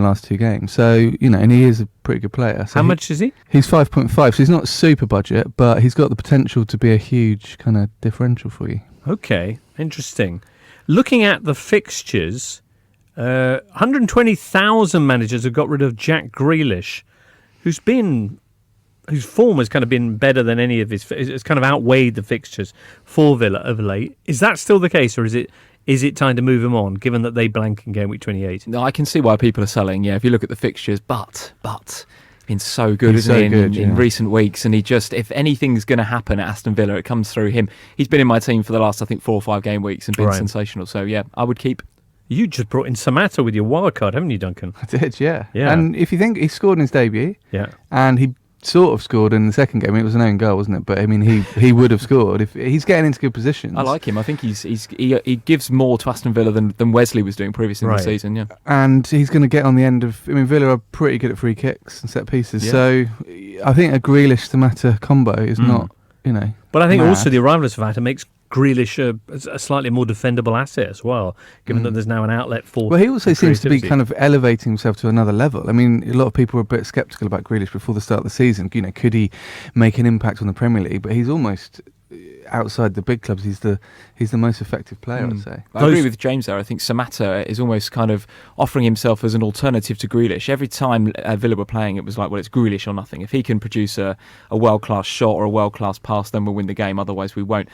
last 2 games. So, and he is a pretty good player. So how much is he? He's 5.5, so he's not super budget, but he's got the potential to be a huge kind of differential for you. Okay, interesting. Looking at the fixtures, 120,000 managers have got rid of Jack Grealish, whose form has kind of been better than any of his. It's kind of outweighed the fixtures for Villa of late. Is that still the case, or is it time to move him on, given that they blank in game week 28? No, I can see why people are selling. Yeah, if you look at the fixtures, but been so good, isn't he, in recent weeks, and he just, if anything's going to happen at Aston Villa, it comes through him. He's been in my team for the last, I think, 4 or 5 game weeks and been sensational. So yeah, I would keep. You just brought in Samatta with your wild card, haven't you, Duncan? I did, yeah. And if you think he scored in his debut, and he sort of scored in the second game. It was an own goal, wasn't it? But I mean, he would have scored if he's getting into good positions. I like him. I think he gives more to Aston Villa than Wesley was doing previously in the season. Yeah, and he's going to get on the end of. I mean, Villa are pretty good at free kicks and set pieces. Yeah. So I think a Grealish-Samatta combo is not, But I think mad. Also the arrival of Samatta makes Grealish a slightly more defendable asset as well, given that there's now an outlet for. Well, he also seems to be kind of elevating himself to another level. I mean, a lot of people were a bit sceptical about Grealish before the start of the season. Could he make an impact on the Premier League? But he's almost outside the big clubs. He's the most effective player, I'd say. I agree with James there. I think Samatta is almost kind of offering himself as an alternative to Grealish. Every time Villa were playing, it was like, well, it's Grealish or nothing. If he can produce a world-class shot or a world-class pass, then we'll win the game. Otherwise, we won't.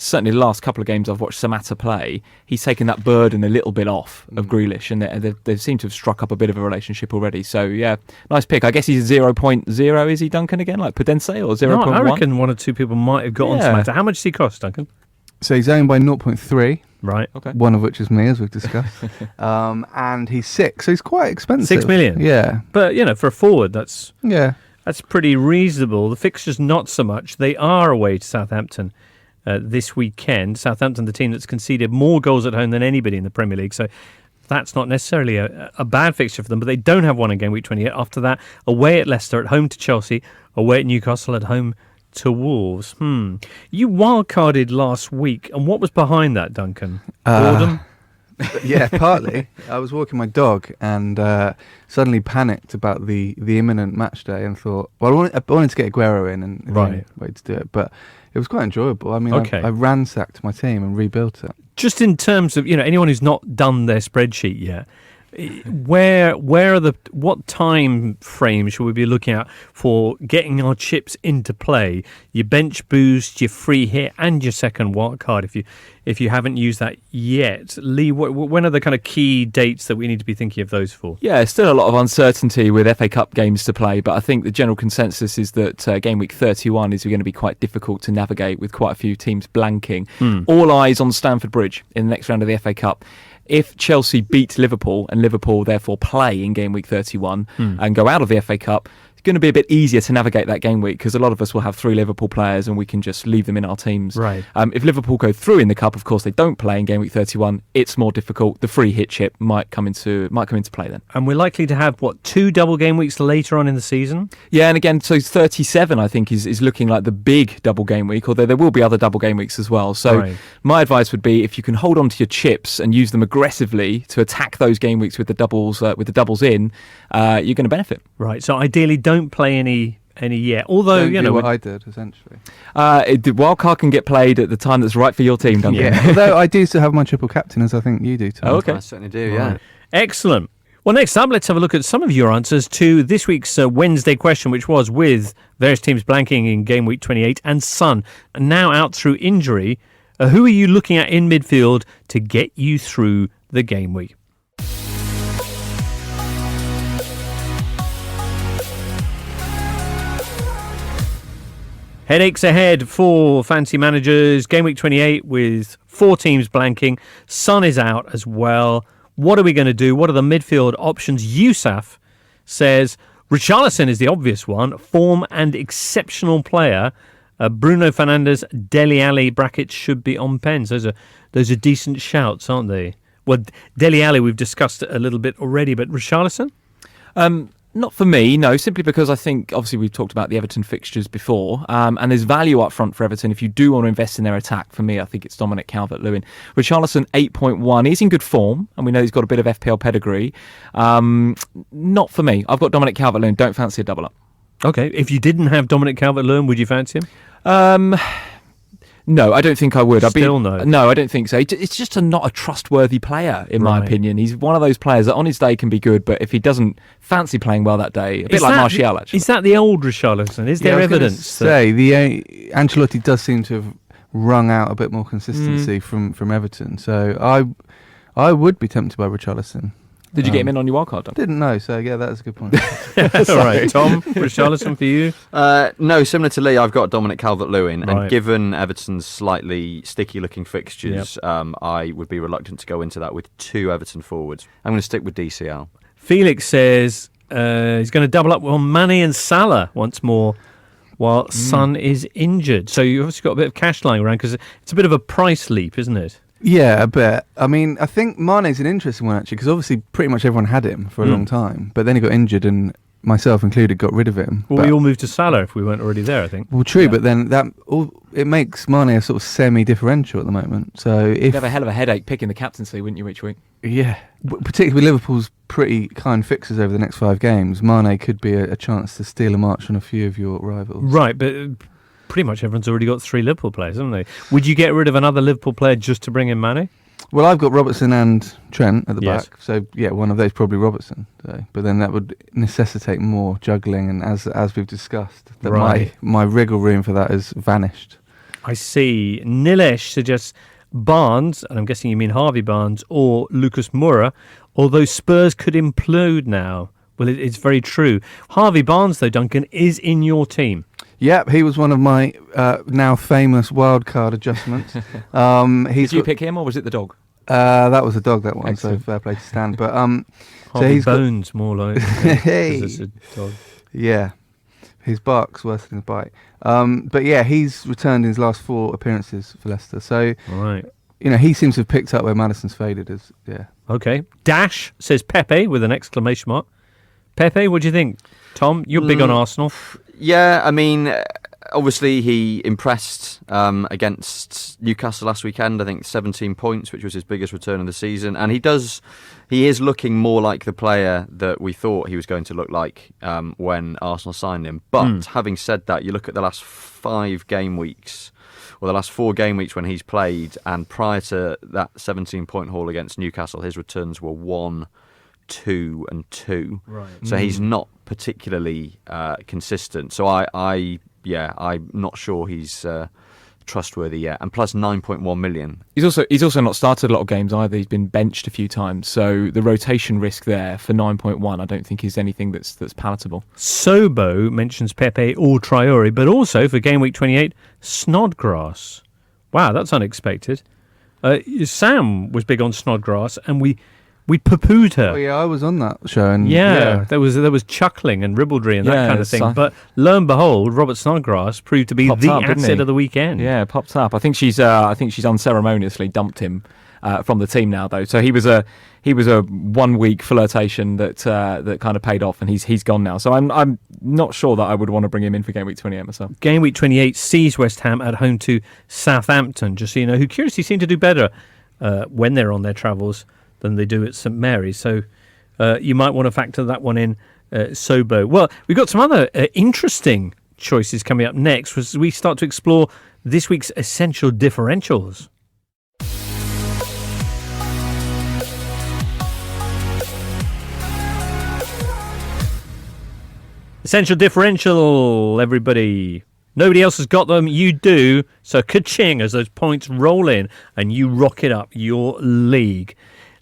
Certainly the last couple of games I've watched Samatta play, he's taken that burden a little bit off of Grealish, and they seem to have struck up a bit of a relationship already. So, yeah, nice pick. I guess he's 0.0, is he, Duncan, again? Like Pudense or 0.1? No, I reckon 1 or 2 people might have got on Samatta. How much does he cost, Duncan? So he's owned by 0.3. Right. Okay. One of which is me, as we've discussed. And he's 6, so he's quite expensive. 6 million? Yeah. But, for a forward, that's pretty reasonable. The fixtures, not so much. They are away to Southampton this weekend. Southampton, the team that's conceded more goals at home than anybody in the Premier League, so that's not necessarily a bad fixture for them, but they don't have one in game week 28. After that, away at Leicester, at home to Chelsea, away at Newcastle, at home to Wolves. You wildcarded last week, and what was behind that, Duncan? Boredom? Yeah, partly. I was walking my dog and suddenly panicked about the imminent match day and thought, well, I wanted to get Aguero in and way to do it, but it was quite enjoyable. I mean, I ransacked my team and rebuilt it. Just in terms of, anyone who's not done their spreadsheet yet, what time frame should we be looking at for getting our chips into play? Your bench boost, your free hit, and your second wild card. If you haven't used that yet, Lee, when are the kind of key dates that we need to be thinking of those for? Yeah, still a lot of uncertainty with FA Cup games to play, but I think the general consensus is that game week 31 is going to be quite difficult to navigate with quite a few teams blanking. All eyes on Stamford Bridge in the next round of the FA Cup. If Chelsea beat Liverpool and Liverpool therefore play in game week 31 and go out of the FA Cup, it's going to be a bit easier to navigate that game week because a lot of us will have 3 Liverpool players and we can just leave them in our teams. Right. If Liverpool go through in the Cup, of course they don't play in game week 31. It's more difficult. The free hit chip might come into play then. And we're likely to have 2 double game weeks later on in the season? Yeah, and again, so 37 I think is looking like the big double game week, although there will be other double game weeks as well. So my advice would be if you can hold on to your chips and use them aggressively to attack those game weeks with the doubles in, you're going to benefit. Right. So ideally, don't play any yet. Although do what I did essentially. The wildcard can get played at the time that's right for your team, Duncan. Yeah. Although I do still have my triple captain, as I think you do, Tom. Oh, okay. I certainly do. Yeah. Excellent. Well, next up, let's have a look at some of your answers to this week's Wednesday question, which was with various teams blanking in game week 28 and Son now out through injury. Who are you looking at in midfield to get you through the game week? Headaches ahead for fancy managers. Game week 28 with 4 teams blanking. Son is out as well. What are we going to do? What are the midfield options? Yousaf says Richarlison is the obvious one. Form and exceptional player. Bruno Fernandes, Dele Alli brackets should be on pens. Those are decent shouts, aren't they? Well, Dele Alli we've discussed a little bit already, but Richarlison? Not for me, no, simply because I think, obviously, we've talked about the Everton fixtures before, and there's value up front for Everton. If you do want to invest in their attack, for me, I think it's Dominic Calvert-Lewin. Richarlison, 8.1. He's in good form, and we know he's got a bit of FPL pedigree. Not for me. I've got Dominic Calvert-Lewin. Don't fancy a double up. Okay. If you didn't have Dominic Calvert-Lewin, would you fancy him? No, I don't think I would. No? No, I don't think so. It's just not a trustworthy player, in my opinion. He's one of those players that on his day can be good, but if he doesn't fancy playing well that day, a bit like Martial, actually. Is that the old Richarlison? Is there evidence? Ancelotti does seem to have wrung out a bit more consistency from Everton, so I would be tempted by Richarlison. Did you get him in on your wildcard, Don? Didn't know, so yeah, that's a good point. All right, Tom, Richarlison for you? No, similar to Lee, I've got Dominic Calvert-Lewin, and given Everton's slightly sticky-looking fixtures, I would be reluctant to go into that with 2 Everton forwards. I'm going to stick with DCL. Felix says he's going to double up on Mane and Salah once more, while Son is injured. So you've obviously got a bit of cash lying around, because it's a bit of a price leap, isn't it? Yeah, a bit. I mean, I think Mane's an interesting one, actually, because obviously pretty much everyone had him for a long time, but then he got injured, and myself included got rid of him. Well, we all moved to Salah if we weren't already there, I think. Well, true, but then it makes Mane a sort of semi-differential at the moment. So you'd have a hell of a headache picking the captaincy, wouldn't you, each week? Yeah, particularly with Liverpool's pretty kind fixes over the next 5 games, Mane could be a chance to steal a march on a few of your rivals. Right, but pretty much everyone's already got 3 Liverpool players, haven't they? Would you get rid of another Liverpool player just to bring in Mane? Well, I've got Robertson and Trent at the back, so yeah, one of those probably Robertson. So, but then that would necessitate more juggling, and as we've discussed, that my wriggle room for that has vanished. I see. Nilesh suggests Barnes, and I'm guessing you mean Harvey Barnes, or Lucas Moura, although Spurs could implode now. Well, it's very true. Harvey Barnes, though, Duncan, is in your team. Yep, he was one of my now famous wildcard adjustments. Did you pick him, or was it the dog? That was the dog, that one. Excellent. So fair play to Stan. But Harvey Bones, more like. Hey, it's a dog. Yeah, his bark's worse than his bite. But yeah, he's returned in his last 4 appearances for Leicester. So he seems to have picked up where Maddison's faded. Okay. Dash says Pepe with an exclamation mark. Pepe, what do you think? Tom, you're big on Arsenal. Yeah, I mean, obviously he impressed against Newcastle last weekend. I think 17 points, which was his biggest return of the season. And he is looking more like the player that we thought he was going to look like when Arsenal signed him. But having said that, you look at the last 5 game weeks, or the last 4 game weeks when he's played, and prior to that 17-point haul against Newcastle, his returns were 1, 2 and 2. Right. So he's not particularly consistent. So I'm not sure he's trustworthy yet. And plus 9.1 million. He's also not started a lot of games either. He's been benched a few times. So the rotation risk there for 9.1, I don't think is anything that's palatable. Sobo mentions Pepe or Traore, but also for game week 28, Snodgrass. Wow, that's unexpected. Sam was big on Snodgrass, and we poo-pooed her. Oh yeah, I was on that show, and there was chuckling and ribaldry and that kind of thing. But lo and behold, Robert Snodgrass proved to be the asset of the weekend. Yeah, popped up. I think she's unceremoniously dumped him from the team now, though. So he was a 1-week flirtation that kind of paid off, and he's gone now. So I'm not sure that I would want to bring him in for game week 28 myself. Game week 28 sees West Ham at home to Southampton. Just so you know, who curiously seem to do better when they're on their travels than they do at St Mary's. So you might want to factor that one in, Sobo. Well, we've got some other interesting choices coming up next as we start to explore this week's essential differentials. Essential differential, everybody. Nobody else has got them. You do. So ka-ching as those points roll in and you rocket up your league.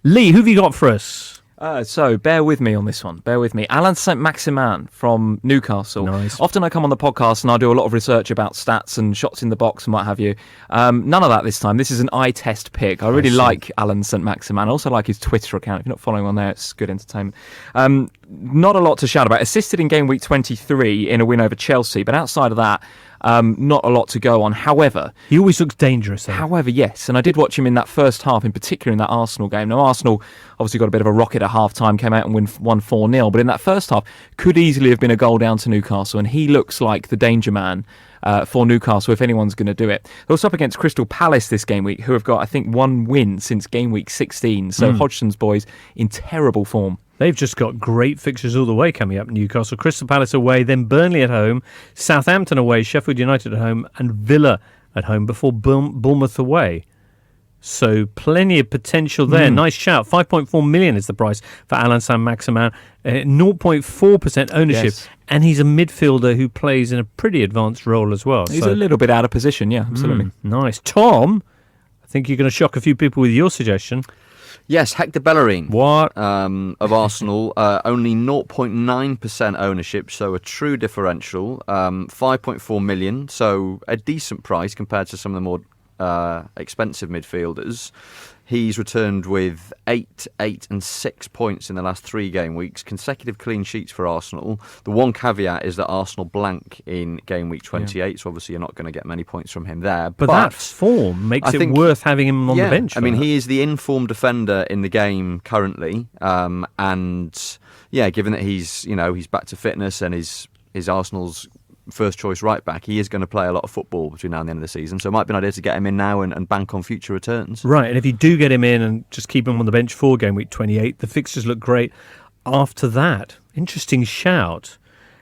Lee, who have you got for us? So bear with me on this one. Bear with me. Alan St Maximin from Newcastle. Nice. Often I come on the podcast and I do a lot of research about stats and shots in the box and what have you. None of that this time. This is an eye test pick. I really like Alan St Maximin. I also like his Twitter account. If you're not following on there, it's good entertainment. Not a lot to shout about. Assisted in game week 23 in a win over Chelsea, but outside of that, Not a lot to go on. However, he always looks dangerous, though. However, yes, and I did watch him in that first half, in particular in that Arsenal game. Now, Arsenal obviously got a bit of a rocket at half-time, came out and won 4-0, but in that first half, could easily have been a goal down to Newcastle, and he looks like the danger man for Newcastle if anyone's going to do it. They're also up against Crystal Palace this game week, who have got, I think, 1 win since game week 16, so Hodgson's boys in terrible form. They've just got great fixtures all the way coming up. Newcastle, Crystal Palace away, then Burnley at home, Southampton away, Sheffield United at home, and Villa at home before Bournemouth away. So plenty of potential there. Nice shout. 5.4 million is the price for Alan Saint-Maximin. 0.4% ownership. Yes. And he's a midfielder who plays in a pretty advanced role as well. He's a little bit out of position, yeah, absolutely. Nice. Tom, I think you're going to shock a few people with your suggestion. Yes, Hector Bellerin. What? Of Arsenal, only 0.9% ownership, so a true differential. 5.4 million, so a decent price compared to some of the more expensive midfielders. He's returned with 8, 8 and 6 points in the last 3 game weeks, consecutive clean sheets for Arsenal. The one caveat is that Arsenal blank in game week 28, so obviously you're not going to get many points from him there. But that form makes it worth having him on the bench. I mean, he is the informed defender in the game currently, and given that he's back to fitness and is Arsenal's first choice right back, he is going to play a lot of football between now and the end of the season, so it might be an idea to get him in now and bank on future returns. Right, and if you do get him in and just keep him on the bench for game week 28, the fixtures look great after that. Interesting shout.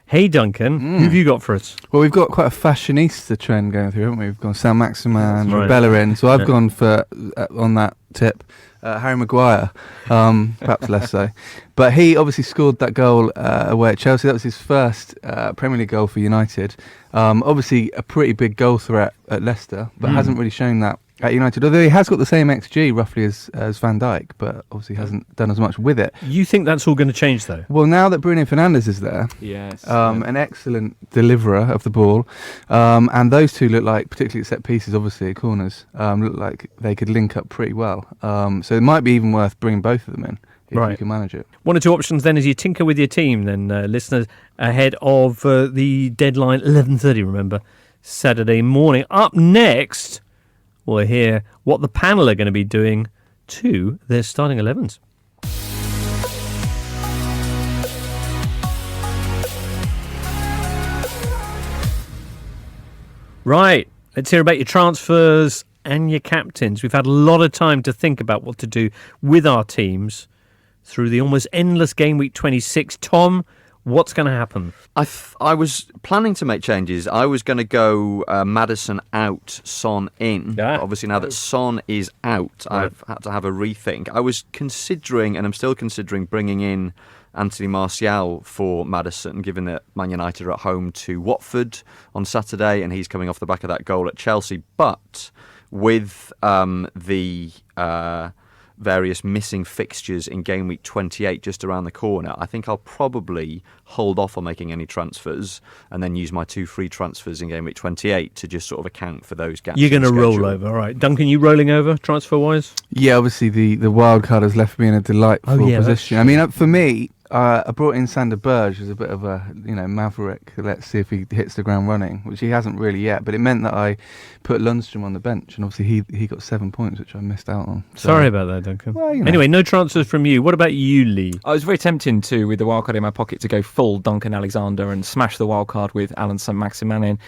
Hey Duncan, who have you got for us? Well, we've got quite a fashionista trend going through, haven't we? We've gone Saint-Maximin, right. Bellerin, so I've gone for, on that tip, Harry Maguire, perhaps less so. But he obviously scored that goal away at Chelsea. That was his first Premier League goal for United. Obviously a pretty big goal threat at Leicester, but hasn't really shown that at United. Although he has got the same XG roughly as Van Dijk, but obviously hasn't done as much with it. You think that's all going to change though? Well, now that Bruno Fernandes is there, an excellent deliverer of the ball, and those two look like, particularly at set pieces, obviously at corners, look like they could link up pretty well. So it might be even worth bringing both of them in if you can manage it. 1 or 2 options then as you tinker with your team then, listeners, ahead of the deadline, 11:30, remember, Saturday morning. Up next, we'll hear what the panel are going to be doing to their starting 11s. Right, let's hear about your transfers and your captains. We've had a lot of time to think about what to do with our teams through the almost endless game week 26. Tom, what's going to happen? I was planning to make changes. I was going to go Maddison out, Son in. But obviously, now that Son is out, I've had to have a rethink. I was considering, and I'm still considering, bringing in Anthony Martial for Maddison, given that Man United are at home to Watford on Saturday, and he's coming off the back of that goal at Chelsea. But with the various missing fixtures in game week 28 just around the corner, I think I'll probably hold off on making any transfers and then use my 2 free transfers in game week 28 to just sort of account for those gaps. You're going to roll over, all right. Duncan, you rolling over transfer-wise? Yeah, obviously the wild card has left me in a delightful position. I mean, for me, I brought in Sander Berge as a bit of a maverick. Let's see if he hits the ground running, which he hasn't really yet. But it meant that I put Lundstrom on the bench, and obviously he got 7 points, which I missed out on. So, sorry about that, Duncan. Well, Anyway, no transfers from you. What about you, Lee? I was very tempted to, with the wildcard in my pocket, to go full Duncan Alexander and smash the wildcard with Alan Saint-Maximin in,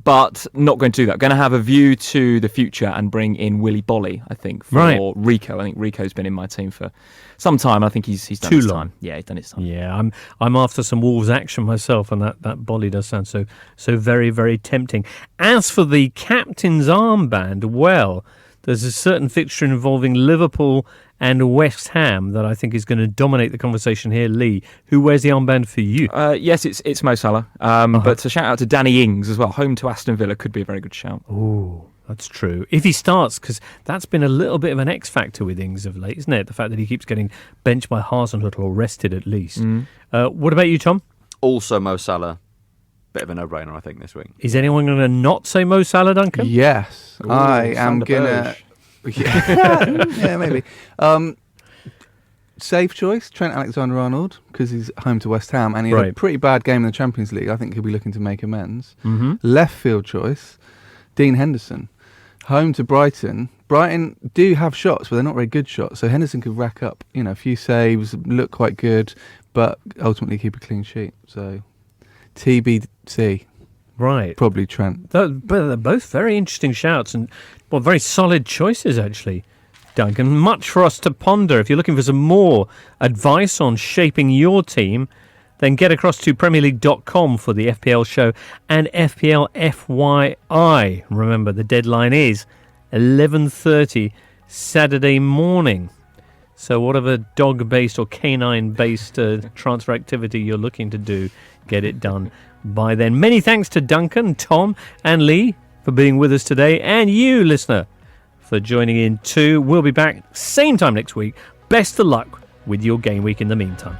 but not going to do that. Going to have a view to the future and bring in Willy Bolly, I think, for Rico. I think Rico's been in my team for some time. I think he's done his time. Yeah, he's done his time. Yeah, I'm after some Wolves action myself, and that Bolly does sound so very, very tempting. As for the captain's armband, well, there's a certain fixture involving Liverpool and West Ham that I think is going to dominate the conversation here. Lee, who wears the armband for you? Yes, it's Mo Salah. But a shout out to Danny Ings as well. Home to Aston Villa could be a very good shout. Oh, that's true. If he starts, because that's been a little bit of an X factor with Ings of late, isn't it? The fact that he keeps getting benched by Hasenhüttl or rested at least. What about you, Tom? Also Mo Salah. Bit of a no-brainer, I think, this week. Is anyone going to not say Mo Salah, Duncan? Yes, I am Sander going to... Yeah, maybe. safe choice, Trent Alexander-Arnold, because he's home to West Ham and he had a pretty bad game in the Champions League. I think he'll be looking to make amends. Mm-hmm. Left field choice, Dean Henderson, home to Brighton. Brighton do have shots, but they're not very good shots. So Henderson could rack up, a few saves, look quite good, but ultimately keep a clean sheet. So TBC. Right. Probably Trent. But they're both very interesting shouts and very solid choices, actually, Duncan. Much for us to ponder. If you're looking for some more advice on shaping your team, then get across to PremierLeague.com for the FPL show and FPL FYI. Remember, the deadline is 11:30 Saturday morning. So whatever dog-based or canine-based transfer activity you're looking to do, get it done by then. Many thanks to Duncan, Tom and Lee for being with us today, and you, listener, for joining in too. We'll be back same time next week. Best of luck with your game week in the meantime.